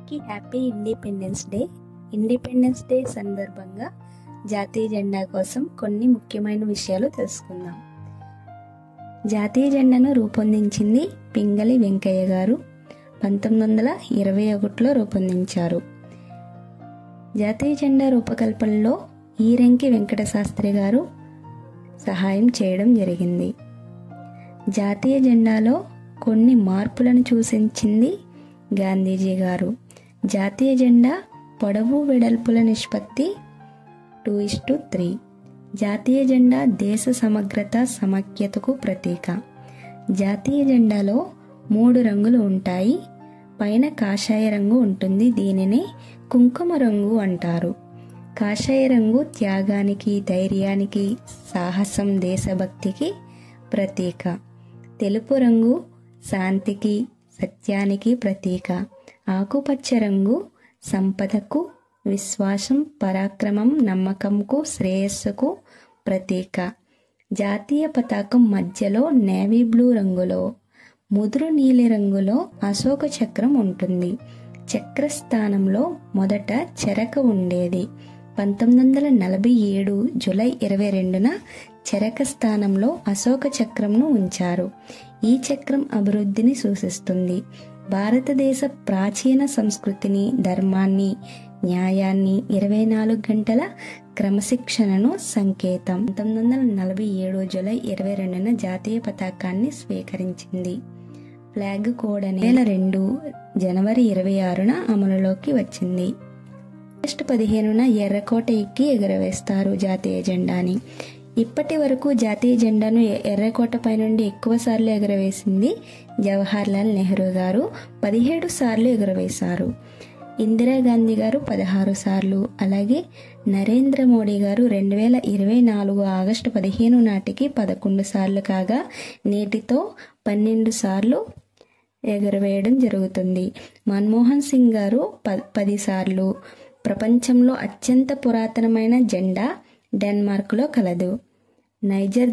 అందరికీ happy independence day సందర్భంగా జాతీయ జెండా కోసం కొన్ని ముఖ్యమైన విషయాలు తెలుసుకుందాం. జాతీయ జెండాను రూపొందించింది పింగళి వెంకయ్య గారు 1921లో రూపొందించారు. జాతీయ జెండా రూపకల్పనలో ఈరంకి వెంకట శాస్త్రి గారు సహాయం చేయడం జరిగింది. జాతీయ జెండాలో కొన్ని మార్పులను సూచించింది గాంధీజీ గారు. జాతీయ జెండా పొడవు వెడల్పుల నిష్పత్తి 2:3. జాతీయ జెండా దేశ సమగ్రత సమైక్యతకు ప్రతీక. జాతీయ జెండాలో 3 రంగులు ఉంటాయి. పైన కాషాయ రంగు ఉంటుంది. దీనినే కుంకుమ రంగు అంటారు. కాషాయ రంగు త్యాగానికి, ధైర్యానికి, సాహసం, దేశభక్తికి ప్రతీక. తెలుపు రంగు శాంతికి, సత్యానికి ప్రతీక. ఆకుపచ్చ రంగు సంపదకు, విశ్వాసం, పరాక్రమం, నమ్మకంకు, శ్రేయస్సుకు ప్రతీక. జాతీయ పతాకం మధ్యలో నేవీ బ్లూ రంగులో, ముదురు నీలి రంగులో అశోక చక్రం ఉంటుంది. చక్రస్థానంలో మొదట చెరక ఉండేది. 1947 జూలై 22న చెరక స్థానంలో అశోక చక్రంను ఉంచారు. ఈ చక్రం అభివృద్ధిని సూచిస్తుంది. భారతదేశ ప్రాచీన సంస్కృతిని, ధర్మాన్ని, న్యాయాన్ని, 24 గంటల క్రమశిక్షణను సంకేతం. 1947 జూలై 22న జాతీయ పతాకాన్ని స్వీకరించింది. ఫ్లాగ్ కోడ్ 2002 జనవరి 26న అమలులోకి వచ్చింది. ఆగస్టు 15న ఎర్రకోట ఎక్కి ఎగురవేస్తారు జాతీయ జెండాని. ఇప్పటి వరకు జాతీయ జెండాను ఎర్రకోటపై నుండి ఎక్కువ సార్లు ఎగురవేసింది జవహర్లాల్ నెహ్రూ గారు. 17 సార్లు ఎగురవేశారు. ఇందిరాగాంధీ గారు 16 సార్లు, అలాగే నరేంద్ర మోడీ గారు 2024 ఆగస్టు 15 నాటికి 11 సార్లు కాగా నేటితో 12 సార్లు ఎగురవేయడం జరుగుతుంది. మన్మోహన్ సింగ్ గారు 10 సార్లు. ప్రపంచంలో అత్యంత పురాతనమైన జెండా డెన్మార్క్లో కలదు. నైజర్